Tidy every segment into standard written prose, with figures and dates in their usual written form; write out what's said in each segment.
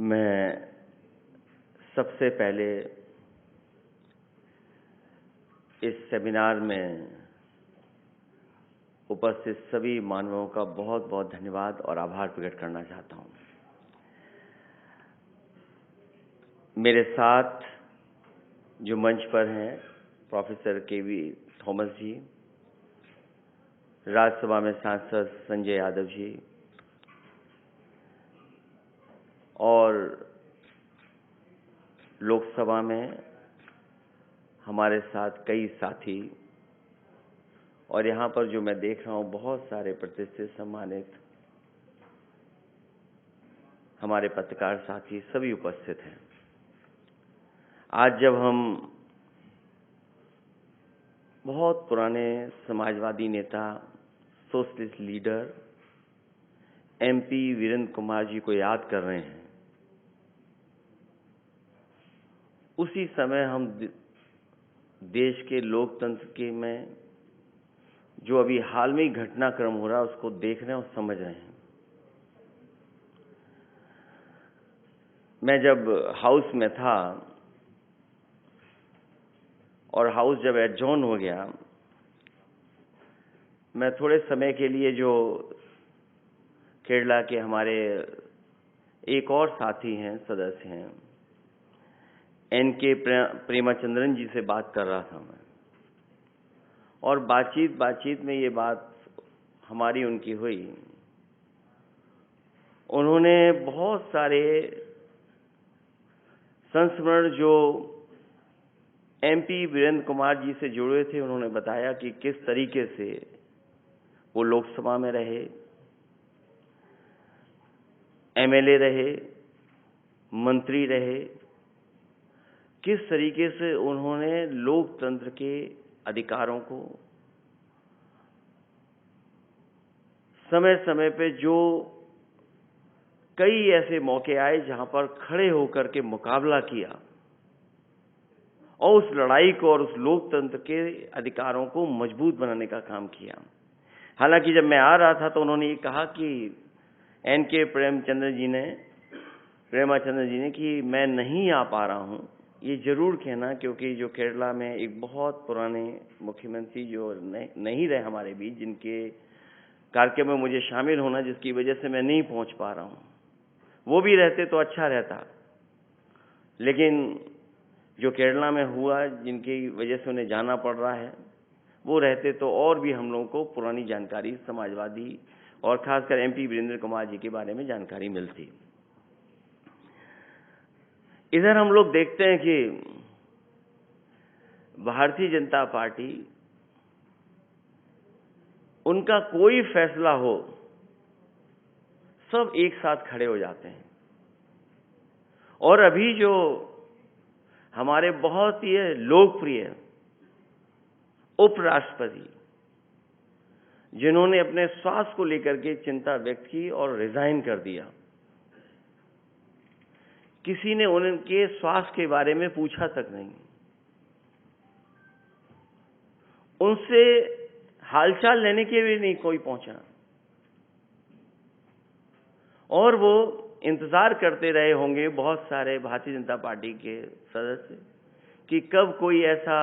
मैं सबसे पहले इस सेमिनार में उपस्थित सभी मानवों का बहुत बहुत धन्यवाद और आभार प्रकट करना चाहता हूं। मेरे साथ जो मंच पर हैं प्रोफेसर के.वी. थॉमस जी, राज्यसभा में सांसद संजय यादव जी और लोकसभा में हमारे साथ कई साथी, और यहाँ पर जो मैं देख रहा हूँ बहुत सारे प्रतिष्ठित सम्मानित हमारे पत्रकार साथी सभी उपस्थित हैं। आज जब हम बहुत पुराने समाजवादी नेता, socialist leader MP Virendra Kumar ji को याद कर रहे हैं, उसी समय हम देश के लोकतंत्र के में जो अभी हाल में ही घटनाक्रम हो रहा है उसको देख रहे हैं और समझ रहे हैं। मैं जब हाउस में था और हाउस जब एडजॉर्न हो गया, मैं थोड़े समय के लिए जो केरला के हमारे एक और साथी हैं, सदस्य हैं, NK प्रेमाचंद्रन जी से बात कर रहा था मैं, और बातचीत में ये बात हमारी उनकी हुई। उन्होंने बहुत सारे संस्मरण जो MP वीरेंद्र कुमार जी से जुड़े थे, उन्होंने बताया कि किस तरीके से वो लोकसभा में रहे, MLA रहे, मंत्री रहे, किस तरीके से उन्होंने लोकतंत्र के अधिकारों को समय समय पे जो कई ऐसे मौके आए जहां पर खड़े होकर के मुकाबला किया और उस लड़ाई को और उस लोकतंत्र के अधिकारों को मजबूत बनाने का काम किया। हालांकि जब मैं आ रहा था तो उन्होंने ये कहा कि NK प्रेमाचंद्र जी ने कि मैं नहीं आ पा रहा हूं, ये जरूर कहना, क्योंकि जो केरला में एक बहुत पुराने मुख्यमंत्री जो नहीं रहे हमारे बीच, जिनके कार्यक्रम में मुझे शामिल होना, जिसकी वजह से मैं नहीं पहुंच पा रहा हूं, वो भी रहते तो अच्छा रहता, लेकिन जो केरला में हुआ, जिनकी वजह से उन्हें जाना पड़ रहा है, वो रहते तो और भी हम लोगों को पुरानी जानकारी समाजवादी और खासकर MP वीरेंद्र कुमार जी के बारे में जानकारी मिलती। इधर हम लोग देखते हैं कि भारतीय जनता पार्टी, उनका कोई फैसला हो सब एक साथ खड़े हो जाते हैं। और अभी जो हमारे बहुत ही लोकप्रिय उपराष्ट्रपति, जिन्होंने अपने स्वास्थ्य को लेकर के चिंता व्यक्त की और रिजाइन कर दिया, किसी ने उनके स्वास्थ्य के बारे में पूछा तक नहीं, उनसे हालचाल लेने के लिए नहीं कोई पहुंचा, और वो इंतजार करते रहे होंगे बहुत सारे भारतीय जनता पार्टी के सदस्य कि कब कोई ऐसा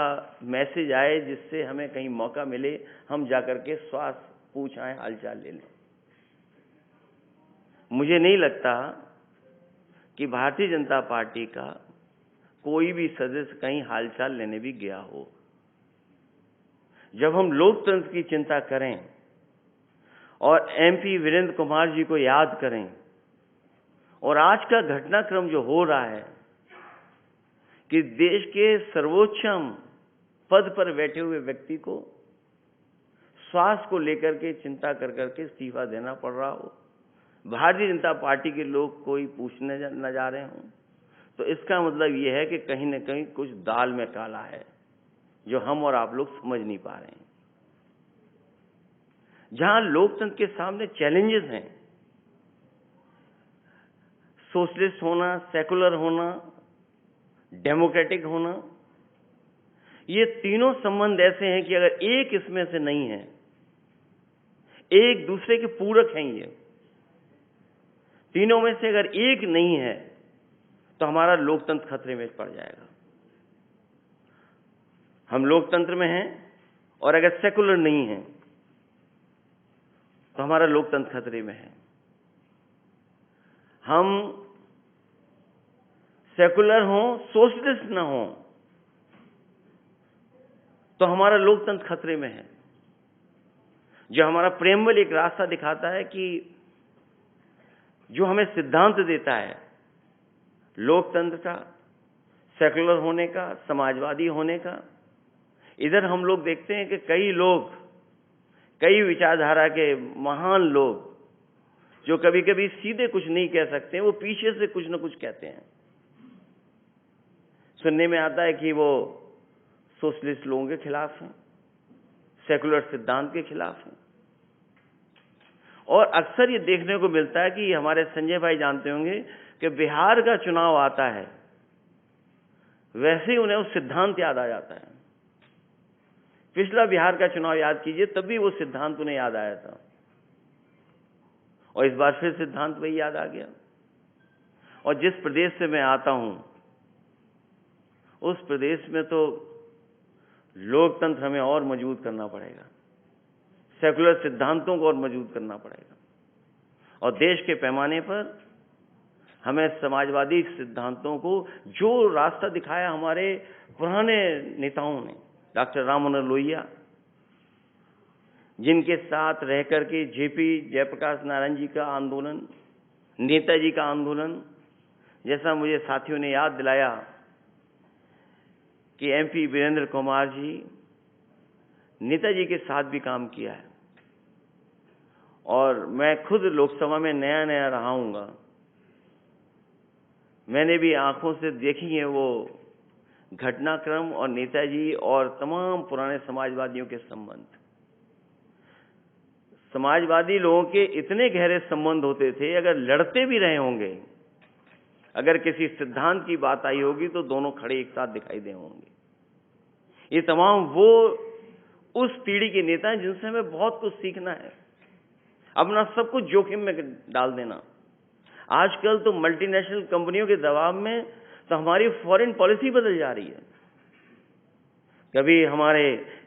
मैसेज आए जिससे हमें कहीं मौका मिले, हम जाकर के स्वास्थ्य पूछ आए, हालचाल ले लें। मुझे नहीं लगता कि भारतीय जनता पार्टी का कोई भी सदस्य कहीं हालचाल लेने भी गया हो। जब हम लोकतंत्र की चिंता करें और MP वीरेंद्र कुमार जी को याद करें, और आज का घटनाक्रम जो हो रहा है कि देश के सर्वोच्चम पद पर बैठे हुए व्यक्ति को स्वास्थ्य को लेकर के चिंता कर करके इस्तीफा देना पड़ रहा हो, भारतीय जनता पार्टी के लोग कोई पूछने न जा रहे हों, तो इसका मतलब यह है कि कहीं न कहीं कुछ दाल में काला है जो हम और आप लोग समझ नहीं पा रहे हैं। जहां लोकतंत्र के सामने चैलेंजेस हैं, सोशलिस्ट होना, सेकुलर होना, डेमोक्रेटिक होना, ये तीनों संबंध ऐसे हैं कि अगर एक इसमें से नहीं है, एक दूसरे के पूरक हैं, ये तीनों में से अगर एक नहीं है तो हमारा लोकतंत्र खतरे में पड़ जाएगा। हम लोकतंत्र में हैं और अगर सेकुलर नहीं हैं तो हमारा लोकतंत्र खतरे में है। हम सेकुलर हों, सोशलिस्ट ना हों, तो हमारा लोकतंत्र खतरे में है। जो हमारा प्रेमबल एक रास्ता दिखाता है कि जो हमें सिद्धांत देता है लोकतंत्र का, सेकुलर होने का, समाजवादी होने का, इधर हम लोग देखते हैं कि कई लोग, कई विचारधारा के महान लोग जो कभी कभी सीधे कुछ नहीं कह सकते, वो पीछे से कुछ न कुछ कहते हैं। सुनने में आता है कि वो सोशलिस्ट लोगों के खिलाफ हैं, सेकुलर सिद्धांत के खिलाफ हैं। और अक्सर ये देखने को मिलता है कि हमारे संजय भाई जानते होंगे कि बिहार का चुनाव आता है, वैसे ही उन्हें वो सिद्धांत याद आ जाता है। पिछला बिहार का चुनाव याद कीजिए, तब भी वो सिद्धांत उन्हें याद आया था, और इस बार फिर सिद्धांत वही याद आ गया। और जिस प्रदेश से मैं आता हूं, उस प्रदेश में तो लोकतंत्र हमें और मजबूत करना पड़ेगा, सेकुलर सिद्धांतों को और मजबूत करना पड़ेगा, और देश के पैमाने पर हमें समाजवादी सिद्धांतों को, जो रास्ता दिखाया हमारे पुराने नेताओं ने, डॉक्टर राम मनोहर लोहिया, जिनके साथ रह करके जेपी जयप्रकाश नारायण जी का आंदोलन, नेताजी का आंदोलन, जैसा मुझे साथियों ने याद दिलाया कि एमपी वीरेंद्र कुमार जी नेताजी के साथ भी काम किया है। और मैं खुद लोकसभा में नया नया रहा हूँगा, मैंने भी आंखों से देखी है वो घटनाक्रम और नेताजी और तमाम पुराने समाजवादियों के संबंध। समाजवादी लोगों के इतने गहरे संबंध होते थे, अगर लड़ते भी रहे होंगे, अगर किसी सिद्धांत की बात आई होगी तो दोनों खड़े एक साथ दिखाई दे होंगे। ये तमाम वो उस पीढ़ी के नेता हैं जिनसे हमें बहुत कुछ सीखना है। अपना सब कुछ जोखिम में डाल देना। आजकल तो मल्टीनेशनल कंपनियों के दबाव में तो हमारी फॉरेन पॉलिसी बदल जा रही है। कभी हमारे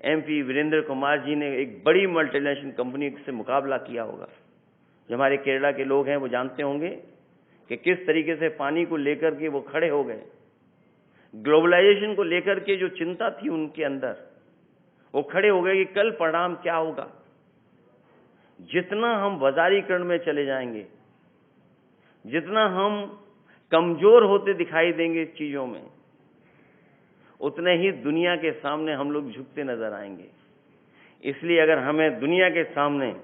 एमपी वीरेंद्र कुमार जी ने एक बड़ी मल्टीनेशनल कंपनी से मुकाबला किया होगा। जो हमारे केरला के लोग हैं वो जानते होंगे कि किस तरीके से पानी को लेकर के वो खड़े हो गए। ग्लोबलाइजेशन को लेकर के जो चिंता थी उनके अंदर, वो खड़े हो गए कि कल परिणाम क्या होगा। जितना हम बाजारीकरण में चले जाएंगे, जितना हम कमजोर होते दिखाई देंगे चीजों में, उतने ही दुनिया के सामने हम लोग झुकते नजर आएंगे। इसलिए अगर हमें दुनिया के सामने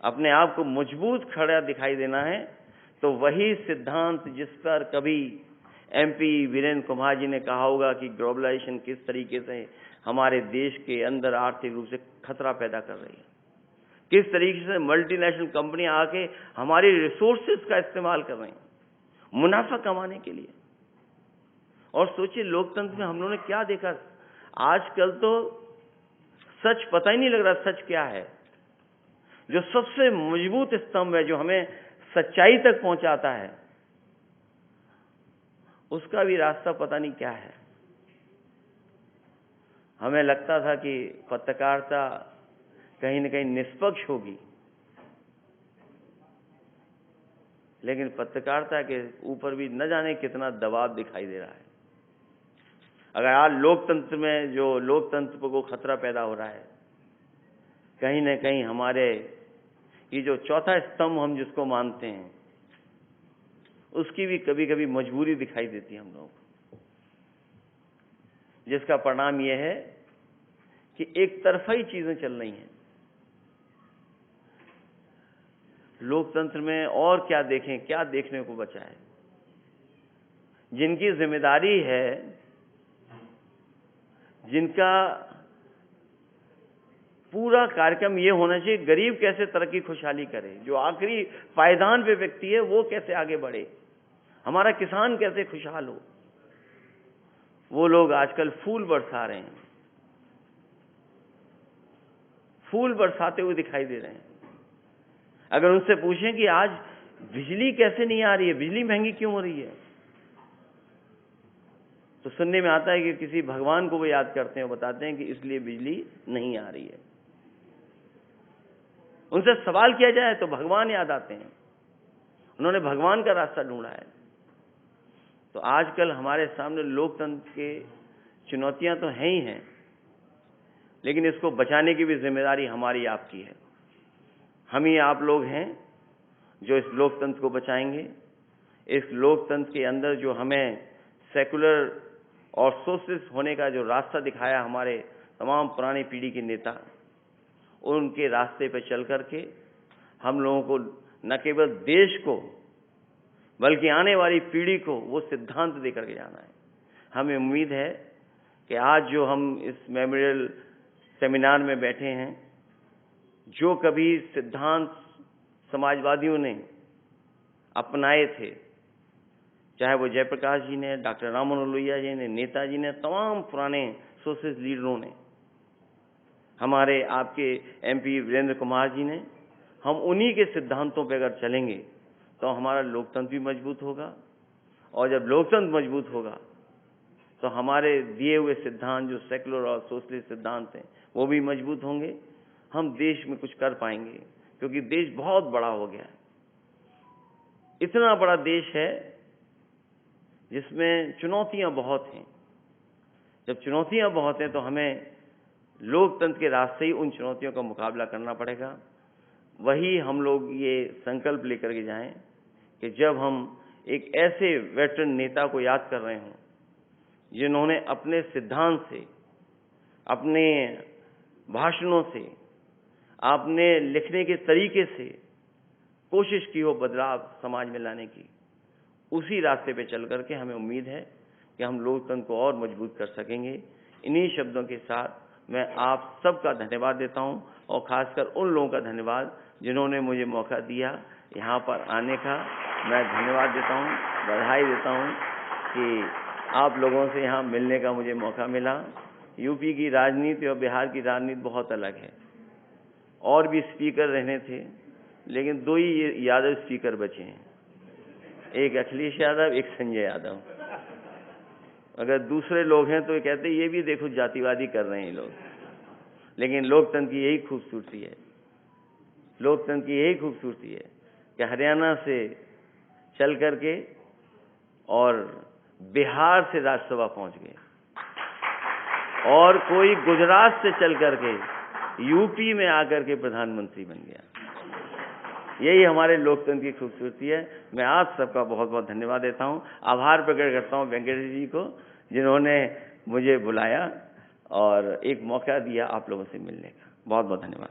अपने आप को मजबूत खड़ा दिखाई देना है, तो वही सिद्धांत जिस पर कभी एमपी वीरेंद्र कुमार जी ने कहा होगा कि ग्लोबलाइजेशन किस तरीके से हमारे देश के अंदर आर्थिक रूप से खतरा पैदा कर रही है, किस तरीके से मल्टीनेशनल कंपनियां आके हमारे रिसोर्सेज का इस्तेमाल कर रही हैं मुनाफा कमाने के लिए। और सोचिए लोकतंत्र में हम लोगों ने क्या देखा। आजकल तो सच पता ही नहीं लग रहा सच क्या है। जो सबसे मजबूत स्तंभ है, जो हमें सच्चाई तक पहुंचाता है, उसका भी रास्ता पता नहीं क्या है। हमें लगता था कि पत्रकारिता कहीं न कहीं निष्पक्ष होगी, लेकिन पत्रकारिता के ऊपर भी न जाने कितना दबाव दिखाई दे रहा है। अगर आज लोकतंत्र में जो लोकतंत्र को खतरा पैदा हो रहा है, कहीं न कहीं हमारे ये जो चौथा स्तंभ हम जिसको मानते हैं, उसकी भी कभी कभी मजबूरी दिखाई देती है हम लोगों को, जिसका परिणाम यह है कि एक तरफा ही चीजें चल रही हैं। लोकतंत्र में और क्या देखें, क्या देखने को बचा है। जिनकी जिम्मेदारी है, जिनका पूरा कार्यक्रम ये होना चाहिए गरीब कैसे तरक्की खुशहाली करे, जो आखिरी पायदान पे व्यक्ति है वो कैसे आगे बढ़े, हमारा किसान कैसे खुशहाल हो, वो लोग आजकल फूल बरसा रहे हैं, फूल बरसाते हुए दिखाई दे रहे हैं। अगर उनसे पूछें कि आज बिजली कैसे नहीं आ रही है, बिजली महंगी क्यों हो रही है, तो सुनने में आता है कि किसी भगवान को वो याद करते हैं, बताते हैं कि इसलिए बिजली नहीं आ रही है। उनसे सवाल किया जाए तो भगवान याद आते हैं, उन्होंने भगवान का रास्ता ढूंढा है। तो आजकल हमारे सामने लोकतंत्र के चुनौतियां तो हैं ही हैं, लेकिन इसको बचाने की भी जिम्मेदारी हमारी आपकी है। हम ही आप लोग हैं जो इस लोकतंत्र को बचाएंगे। इस लोकतंत्र के अंदर जो हमें सेकुलर और सोशलिस्ट होने का जो रास्ता दिखाया हमारे तमाम पुरानी पीढ़ी के नेता, उनके रास्ते पर चल करके हम लोगों को न केवल देश को बल्कि आने वाली पीढ़ी को वो सिद्धांत दे करके जाना है। हमें उम्मीद है कि आज जो हम इस मेमोरियल सेमिनार में बैठे हैं, जो कभी सिद्धांत समाजवादियों ने अपनाए थे, चाहे वो जयप्रकाश जी ने, डॉक्टर राम मनोहर लोहिया जी ने, नेताजी ने, तमाम पुराने सोशलिस्ट लीडरों ने, हमारे आपके एमपी वीरेंद्र कुमार जी ने, हम उन्हीं के सिद्धांतों पर अगर चलेंगे तो हमारा लोकतंत्र भी मजबूत होगा। और जब लोकतंत्र मजबूत होगा तो हमारे दिए हुए सिद्धांत जो सेकुलर और सोशलिस्ट सिद्धांत हैं वो भी मजबूत होंगे। हम देश में कुछ कर पाएंगे, क्योंकि देश बहुत बड़ा हो गया है। इतना बड़ा देश है जिसमें चुनौतियां बहुत हैं। जब चुनौतियां बहुत हैं तो हमें लोकतंत्र के रास्ते ही उन चुनौतियों का मुकाबला करना पड़ेगा। वही हम लोग ये संकल्प लेकर के जाएं कि जब हम एक ऐसे वेटरन नेता को याद कर रहे हों जिन्होंने अपने सिद्धांत से, अपने भाषणों से, अपने लिखने के तरीके से कोशिश की हो बदलाव समाज में लाने की, उसी रास्ते पे चल करके हमें उम्मीद है कि हम लोकतंत्र को और मजबूत कर सकेंगे। इन्हीं शब्दों के साथ मैं आप सबका धन्यवाद देता हूं, और खासकर उन लोगों का धन्यवाद जिन्होंने मुझे मौका दिया यहाँ पर आने का। मैं धन्यवाद देता हूँ, बधाई देता हूँ कि आप लोगों से यहाँ मिलने का मुझे मौका मिला। यूपी की राजनीति और बिहार की राजनीति बहुत अलग है। और भी स्पीकर रहने थे, लेकिन दो ही यादव स्पीकर बचे हैं, एक अखिलेश यादव, एक संजय यादव। अगर दूसरे लोग हैं तो ये कहते ये भी देखो जातिवादी कर रहे हैं लोग। लेकिन लोकतंत्र की यही खूबसूरती है, लोकतंत्र की यही खूबसूरती है कि हरियाणा से चल करके और बिहार से राज्यसभा पहुंच गए, और कोई गुजरात से चल करके यूपी में आकर के प्रधानमंत्री बन गया। यही हमारे लोकतंत्र की खूबसूरती है। मैं आप सबका बहुत बहुत धन्यवाद देता हूं, आभार प्रकट करता हूं वेंकटेश जी को, जिन्होंने मुझे बुलाया और एक मौका दिया आप लोगों से मिलने का। बहुत बहुत धन्यवाद।